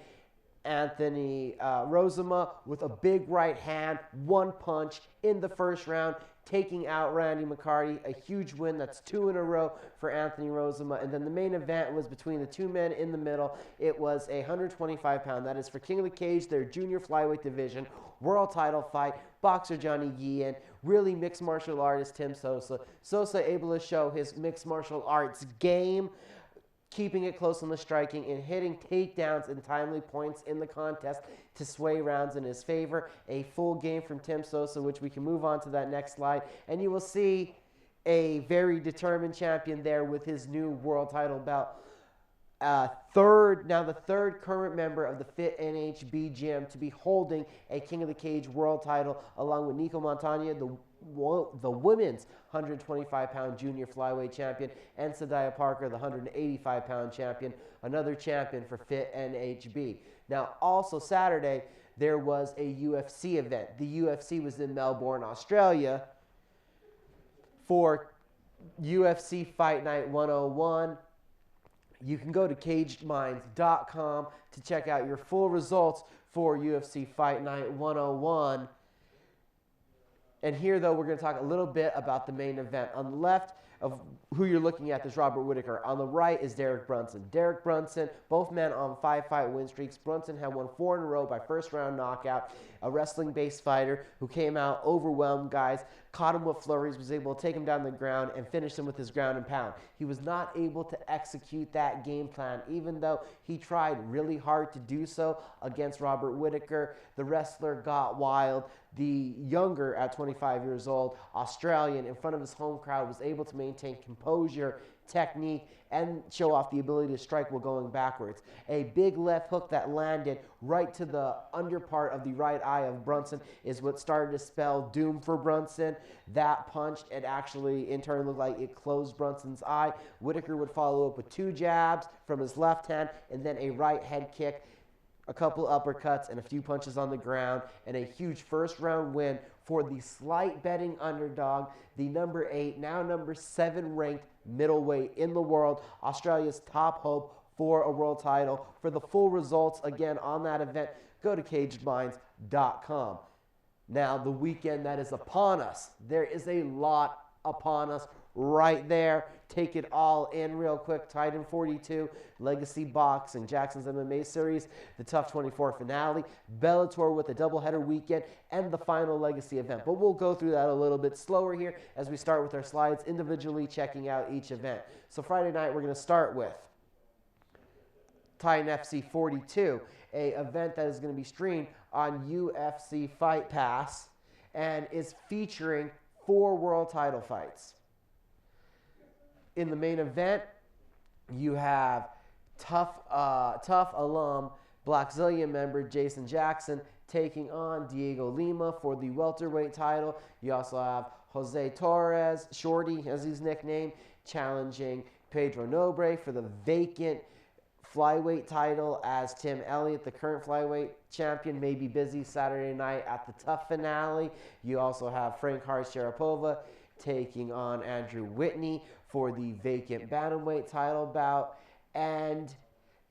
Anthony Rosema with a big right hand, one punch in the first round, taking out Randy McCarty. A huge win. That's 2 in a row for Anthony Rosema. And then the main event was between the two men in the middle. It was a 125-pound. That is for King of the Cage, their junior flyweight division, world title fight. Boxer Johnny Guillen, really mixed martial artist Tim Sosa. Sosa able to show his mixed martial arts game, keeping it close on the striking and hitting takedowns and timely points in the contest to sway rounds in his favor. A full game from Tim Sosa, which we can move on to that next slide. And you will see a very determined champion there with his new world title belt. The third current member of the Fit NHB gym to be holding a King of the Cage world title, along with Nico Montagna, the women's 125-pound junior flyweight champion, and Sadaya Parker, the 185-pound champion, another champion for Fit NHB. Now, also Saturday, there was a UFC event. The UFC was in Melbourne, Australia, for UFC Fight Night 101. You can go to CageMinds.com to check out your full results for UFC Fight Night 101. And here, though, we're going to talk a little bit about the main event. On the left of who you're looking at is Robert Whittaker. On the right is Derek Brunson. Derek Brunson, both men on 5-fight win streaks. Brunson had won 4 in a row by first-round knockout. A wrestling-based fighter who came out, overwhelmed guys, caught him with flurries, was able to take him down the ground and finish him with his ground and pound. He was not able to execute that game plan, even though he tried really hard to do so against Robert Whittaker. The wrestler got wild. The younger, at 25 years old, Australian, in front of his home crowd, was able to maintain composure, technique, and show off the ability to strike while going backwards. A big left hook that landed right to the under part of the right eye of Brunson is what started to spell doom for Brunson. That punch, it actually in turn looked like it closed Brunson's eye. Whitaker would follow up with 2 jabs from his left hand and then a right head kick, a couple uppercuts, and a few punches on the ground, and a huge first round win for the slight betting underdog, the number 8, now number 7 ranked middleweight in the world, Australia's top hope for a world title. For the full results, again, on that event, go to cagedminds.com. Now, the weekend that is upon us, there is a lot upon us right there. Take it all in real quick. Titan 42, Legacy Boxing, Jackson's MMA Series, the Tough 24 finale, Bellator with a doubleheader weekend, and the final Legacy event. But we'll go through that a little bit slower here as we start with our slides, individually checking out each event. So Friday night, we're going to start with Titan FC 42, a event that is going to be streamed on UFC Fight Pass and is featuring 4 world title fights. In the main event, you have tough alum Blackzilian member Jason Jackson taking on Diego Lima for the welterweight title. You also have Jose Torres, Shorty as he's nicknamed, challenging Pedro Nobre for the vacant flyweight title, as Tim Elliott, the current flyweight champion, may be busy Saturday night at the Tough finale. You also have Frank Hart Sharapova taking on Andrew Whitney for the vacant bantamweight title bout, and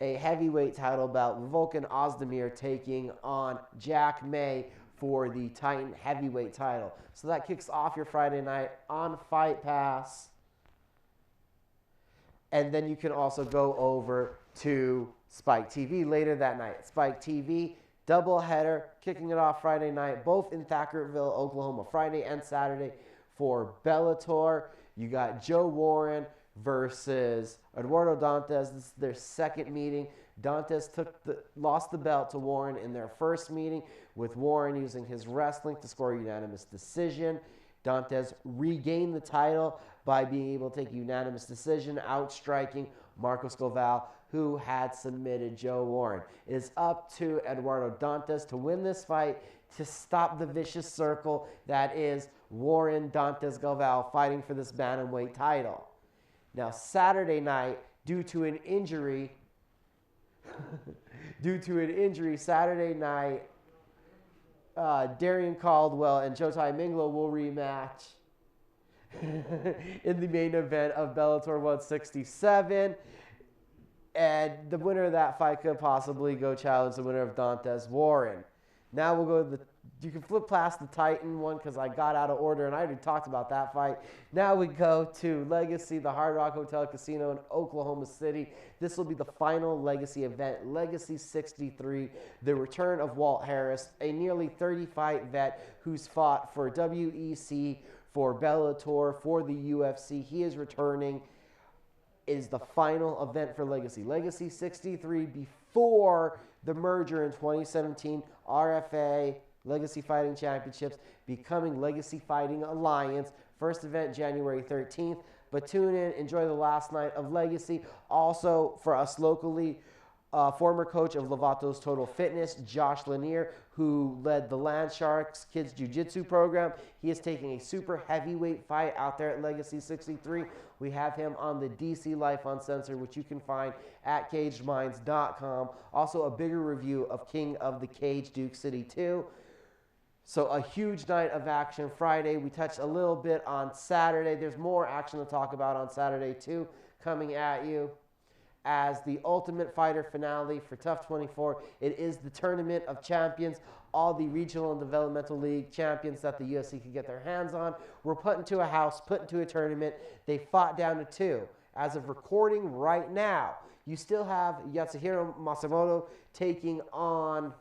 a heavyweight title bout, Volkan Ozdemir taking on Jack May for the Titan heavyweight title. So that kicks off your Friday night on Fight Pass. And then you can also go over to Spike TV later that night. Spike TV, doubleheader, kicking it off Friday night, both in Thackerville, Oklahoma, Friday and Saturday for Bellator. You got Joe Warren versus Eduardo Dantes. This is their second meeting. Dantes lost the belt to Warren in their first meeting, with Warren using his wrestling to score a unanimous decision. Dantes regained the title by being able to take a unanimous decision, outstriking Marco Scoville, who had submitted Joe Warren. It is up to Eduardo Dantes to win this fight to stop the vicious circle that is Warren, Dantes, Scoville fighting for this bantamweight title. Now, Saturday night, due to an injury, Saturday night, Darian Caldwell and Jotai Minglo will rematch in the main event of Bellator 167. And the winner of that fight could possibly go challenge the winner of Dantes Warren. Now we'll go to you can flip past the Titan one because I got out of order and I already talked about that fight. Now we go to Legacy, the Hard Rock Hotel Casino in Oklahoma City. This will be the final Legacy event, Legacy 63, the return of Walt Harris, a nearly 30-fight vet who's fought for WEC, for Bellator, for the UFC. He is returning. It is the final event for Legacy. Legacy 63 before the merger in 2017, RFA, Legacy Fighting Championships, becoming Legacy Fighting Alliance. First event, January 13th. But tune in, enjoy the last night of Legacy. Also, for us locally, former coach of Lovato's Total Fitness, Josh Lanier, who led the Land Sharks Kids Jiu-Jitsu program. He is taking a super heavyweight fight out there at Legacy 63. We have him on the DC Life Uncensored, which you can find at cagedminds.com. Also, a bigger review of King of the Cage, Duke City 2. So a huge night of action Friday. We touched a little bit on Saturday. There's more action to talk about on Saturday too, coming at you. As the Ultimate Fighter finale for Tough 24, it is the Tournament of Champions. All the regional and developmental league champions that the UFC could get their hands on were put into a house, put into a tournament. They fought down to 2. As of recording right now, you still have Yatsuhiro Masamoto taking on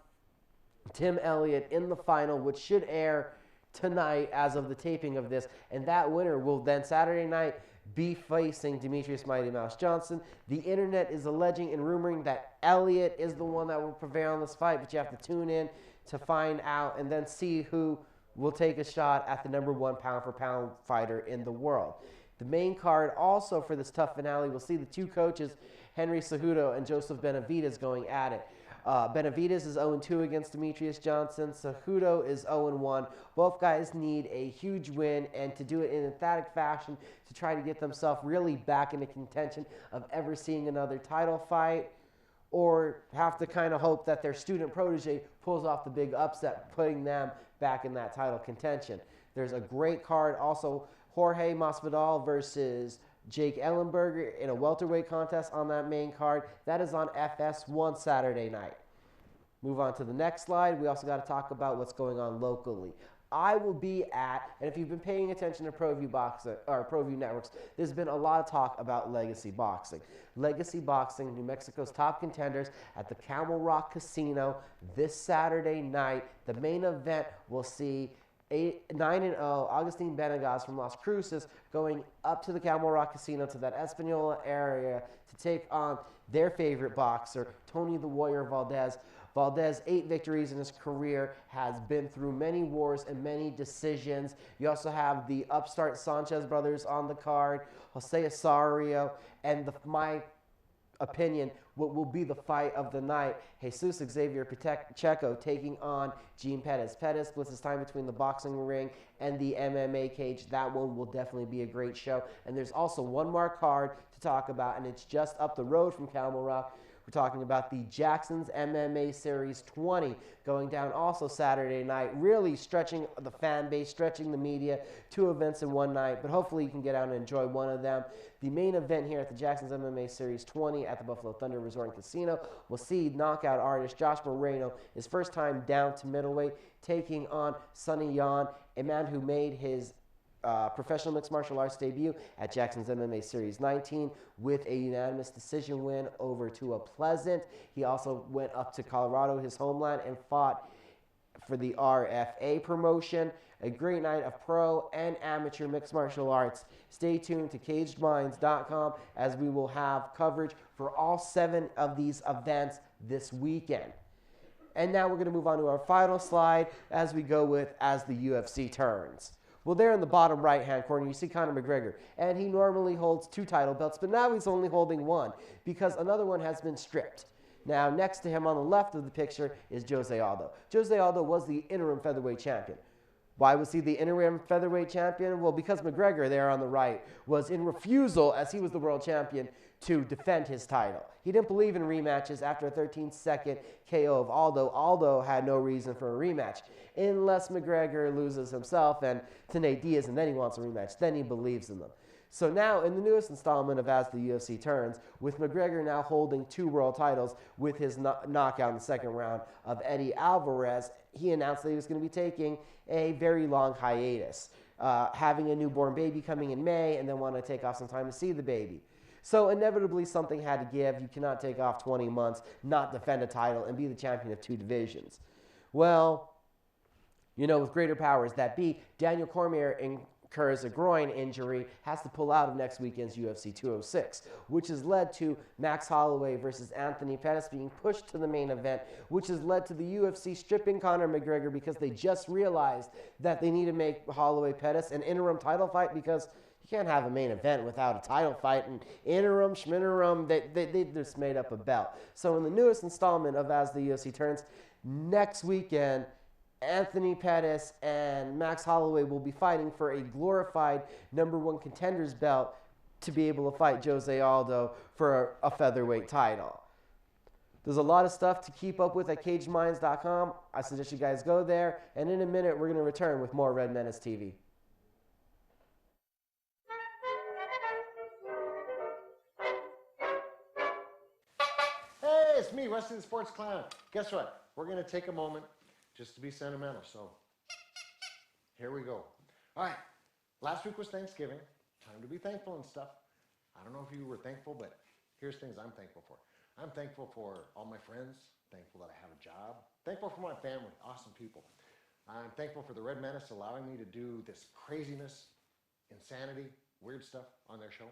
Tim Elliott in the final, which should air tonight as of the taping of this. And that winner will then Saturday night be facing Demetrius Mighty Mouse Johnson. The internet is alleging and rumoring that Elliott is the one that will prevail in this fight, but you have to tune in to find out and then see who will take a shot at the #1 pound-for-pound fighter in the world. The main card also for this tough finale will see the two coaches, Henry Cejudo and Joseph Benavidez, going at it. Benavidez is 0-2 against Demetrius Johnson. Cejudo is 0-1. Both guys need a huge win, and to do it in emphatic fashion to try to get themselves really back into contention of ever seeing another title fight, or have to kind of hope that their student protege pulls off the big upset, putting them back in that title contention. There's a great card also, Jorge Masvidal versus Jake Ellenberger in a welterweight contest on that main card. That is on FS1 Saturday night. Move on to the next slide. We also got to talk about what's going on locally. I will be at, and if you've been paying attention to Proview Boxing or Proview Networks, there's been a lot of talk about Legacy Boxing. Legacy Boxing, New Mexico's top contenders at the Camel Rock Casino this Saturday night. The main event will see 9-0 Augustine Benegas from Las Cruces going up to the Camel Rock Casino to that Espanola area to take on their favorite boxer, Tony the Warrior Valdez. Valdez, 8 victories in his career, has been through many wars and many decisions. You also have the upstart Sanchez brothers on the card, Jose Osorio, and my opinion, what will be the fight of the night, Jesus Xavier Pacheco taking on Gene Pettis. Pettis splits his time between the boxing ring and the MMA cage. That one will definitely be a great show. And there's also one more card to talk about, and it's just up the road from Camel Rock. We're talking about the Jackson's MMA Series 20 going down also Saturday night, really stretching the fan base, stretching the media, 2 events in one night, but hopefully you can get out and enjoy one of them. The main event here at the Jackson's MMA Series 20 at the Buffalo Thunder Resort and Casino will see knockout artist Josh Moreno, his first time down to middleweight, taking on Sonny Yan, a man who made his professional mixed martial arts debut at Jackson's MMA Series 19 with a unanimous decision win over Tua Pleasant. He also went up to Colorado, his homeland, and fought for the RFA promotion. A great night of pro and amateur mixed martial arts. Stay tuned to CagedMinds.com as we will have coverage for all 7 of these events this weekend. And now we're going to move on to our final slide as we go with As the UFC Turns. Well, there in the bottom right-hand corner, you see Conor McGregor, and he normally holds 2 title belts, but now he's only holding 1 because another one has been stripped. Now, next to him on the left of the picture is Jose Aldo. Jose Aldo was the interim featherweight champion. Why was he the interim featherweight champion? Well, because McGregor there on the right was in refusal, as he was the world champion, to defend his title. He didn't believe in rematches after a 13-second KO of Aldo. Aldo had no reason for a rematch unless McGregor loses himself and to Nate Diaz, and then he wants a rematch. Then he believes in them. So now in the newest installment of As the UFC Turns, with McGregor now holding 2 world titles with his knockout in the second round of Eddie Alvarez, he announced that he was going to be taking a very long hiatus, having a newborn baby coming in May, and then want to take off some time to see the baby. So inevitably something had to give. You cannot take off 20 months, not defend a title, and be the champion of 2 divisions. Well, you know, with greater powers that be, Daniel Cormier incurs a groin injury, has to pull out of next weekend's UFC 206, which has led to Max Holloway versus Anthony Pettis being pushed to the main event, which has led to the UFC stripping Conor McGregor because they just realized that they need to make Holloway Pettis an interim title fight because you can't have a main event without a title fight, and interim, schminterim, they just made up a belt. So in the newest installment of As the UFC Turns, next weekend, Anthony Pettis and Max Holloway will be fighting for a glorified #1 contenders belt to be able to fight Jose Aldo for a featherweight title. There's a lot of stuff to keep up with at CagedMinds.com. I suggest you guys go there, and in a minute, we're going to return with more Red Menace TV. Hey, it's me, Rusty the Sports Clown. Guess what? We're going to take a moment just to be sentimental, so here we go. All right, last week was Thanksgiving. Time to be thankful and stuff. I don't know if you were thankful, but here's things I'm thankful for. I'm thankful for all my friends, thankful that I have a job, thankful for my family, awesome people. I'm thankful for the Red Menace allowing me to do this craziness, insanity, weird stuff on their show.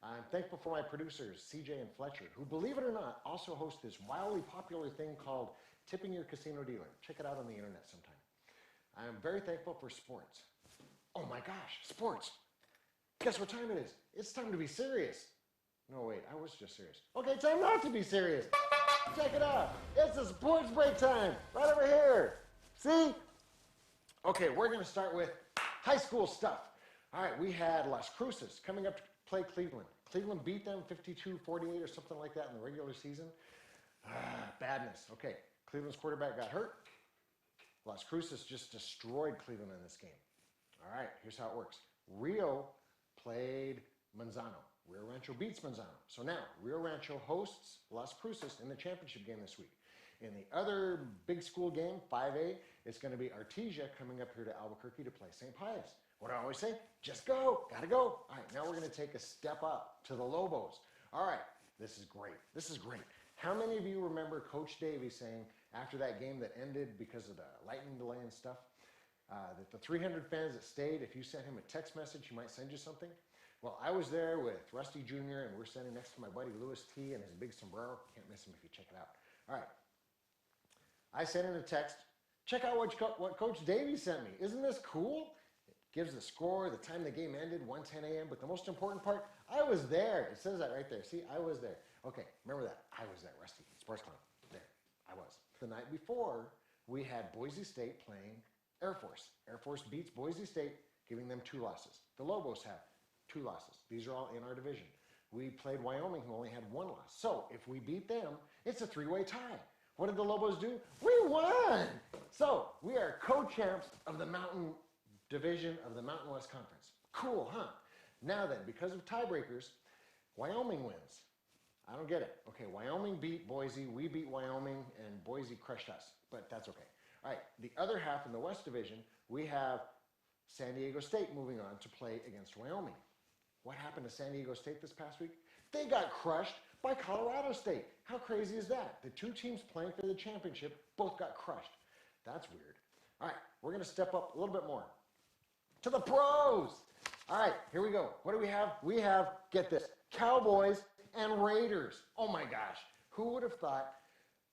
I'm thankful for my producers, CJ and Fletcher, who, believe it or not, also host this wildly popular thing called Tipping Your Casino Dealer. Check it out on the internet sometime. I'm very thankful for sports. Oh my gosh, sports. Guess what time it is? It's time to be serious. No, wait, I was just serious. Okay, time not to be serious. Check it out. It's a sports break time right over here. See? Okay, we're going to start with high school stuff. All right, we had Las Cruces coming up to play Cleveland. Cleveland beat them 52-48 or something like that in the regular season. Badness. Okay, Cleveland's quarterback got hurt. Las Cruces just destroyed Cleveland in this game. All right, here's how it works. Rio played Manzano. Rio Rancho beats Manzano. So now, Rio Rancho hosts Las Cruces in the championship game this week. In the other big school game, 5A, it's going to be Artesia coming up here to Albuquerque to play St. Pius. What do I always say? Just go. Gotta go. All right, now we're going to take a step up to the Lobos. All right, this is great. This is great. How many of you remember Coach Davey saying after that game that ended because of the lightning delay and stuff, that the 300 fans that stayed, if you sent him a text message, he might send you something? Well, I was there with Rusty Jr., and we're standing next to my buddy Louis T. and his big sombrero. Can't miss him if you check it out. All right. I sent in a text. Check out what Coach Davey sent me. Isn't this cool? It gives the score, the time the game ended, 1:10 a.m. But the most important part, I was there. It says that right there. See, I was there. Okay, remember that. I was there, Rusty. Sports Clown. There, I was. The night before, we had Boise State playing Air Force. Air Force beats Boise State, giving them 2 losses. The Lobos have 2 losses. These are all in our division. We played Wyoming, who only had 1 loss. So if we beat them, it's a 3-way tie. What did the Lobos do? We won! So we are co-champs of the Mountain Division of the Mountain West Conference. Cool, huh? Now then, because of tiebreakers, Wyoming wins. I don't get it. Okay, Wyoming beat Boise, we beat Wyoming, and Boise crushed us. But that's okay. All right, the other half in the West Division, we have San Diego State moving on to play against Wyoming. What happened to San Diego State this past week? They got crushed by Colorado State. How crazy is that? The 2 teams playing for the championship both got crushed. That's weird. All right, we're going to step up a little bit more to the pros. All right, here we go. What do we have? We have, get this, Cowboys and Raiders. Oh my gosh, who would have thought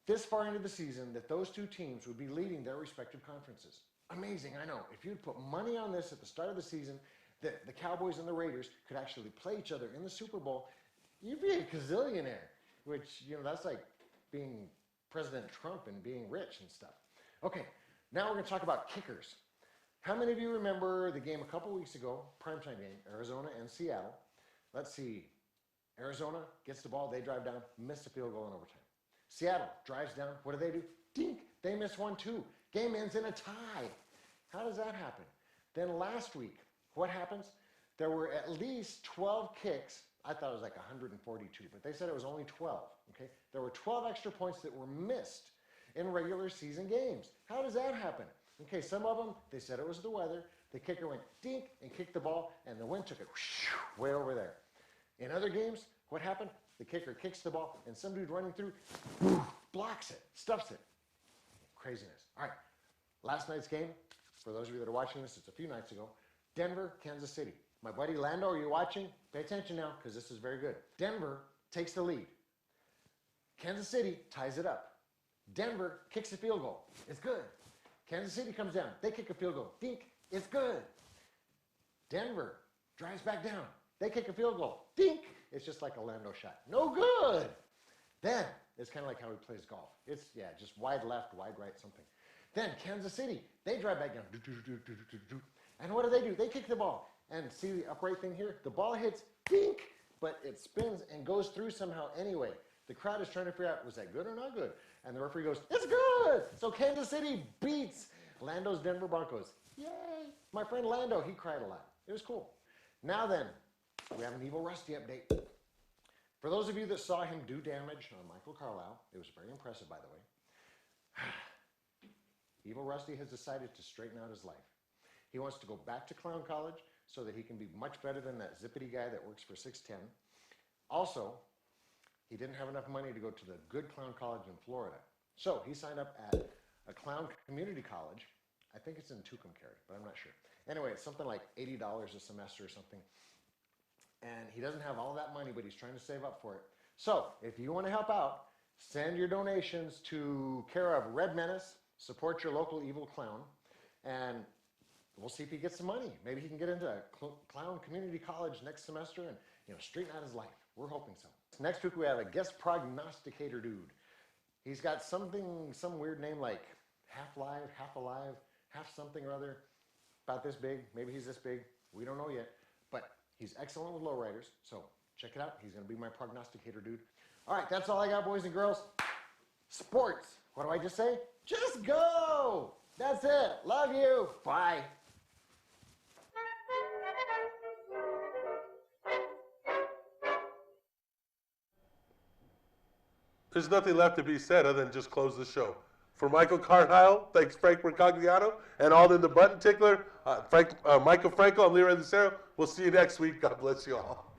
this far into the season that those 2 teams would be leading their respective conferences? Amazing, I know. If you'd put money on this at the start of the season, that the Cowboys and the Raiders could actually play each other in the Super Bowl, you'd be a gazillionaire, which, you know, that's like being President Trump and being rich and stuff. Okay, now we're going to talk about kickers. How many of you remember the game a couple weeks ago, primetime game, Arizona and Seattle? Let's see. Arizona gets the ball, they drive down, miss a field goal in overtime. Seattle drives down, what do? Dink, they miss one too. Game ends in a tie. How does that happen? Then last week, what happens? There were at least 12 kicks. I thought it was like 142, but they said it was only 12. Okay, there were 12 extra points that were missed in regular season games. How does that happen? Okay, some of them, they said it was the weather. The kicker went dink and kicked the ball, and the wind took it way over there. In other games, what happened? The kicker kicks the ball, and some dude running through blocks it, stuffs it. Craziness. All right, last night's game, for those of you that are watching this, it's a few nights ago, Denver, Kansas City. My buddy Lando, are you watching? Pay attention now, because this is very good. Denver takes the lead. Kansas City ties it up. Denver kicks a field goal. It's good. Kansas City comes down. They kick a field goal. Dink. It's good. Denver drives back down. They kick a field goal. Dink. It's just like a Lando shot. No good. Then, it's kind of like how he plays golf. It's, yeah, just wide left, wide right, something. Then, Kansas City, they drive back down. And what do? They kick the ball. And see the upright thing here? The ball hits, dink, but it spins and goes through somehow anyway. The crowd is trying to figure out, was that good or not good? And the referee goes, it's good! So Kansas City beats Lando's Denver Broncos. Yay! My friend Lando, he cried a lot. It was cool. Now then, we have an Evil Rusty update. For those of you that saw him do damage on Michael Carlisle, it was very impressive, by the way. Evil Rusty has decided to straighten out his life. He wants to go back to clown college so that he can be much better than that zippity guy that works for 610. Also, he didn't have enough money to go to the good clown college in Florida. So he signed up at a clown community college. I think it's in Tucumcari, but I'm not sure. Anyway, it's something like $80 a semester or something. And he doesn't have all that money, but he's trying to save up for it. So if you want to help out, send your donations to care of Red Menace, support your local evil clown, and we'll see if he gets some money. Maybe he can get into Clown Community College next semester and, straighten out his life. We're hoping so. Next week we have a guest prognosticator dude. He's got some weird name like half live, half alive, half something or other, about this big. Maybe he's this big. We don't know yet. But he's excellent with lowriders. So check it out. He's going to be my prognosticator dude. All right, that's all I got, boys and girls. Sports. What do I just say? Just go. That's it. Love you. Bye. There's nothing left to be said other than just close the show. For Michael Carlisle, thanks Frank Mercogliano, and Alden the Button Tickler, Michael Franco, I'm Leroy Lucero. We'll see you next week. God bless you all.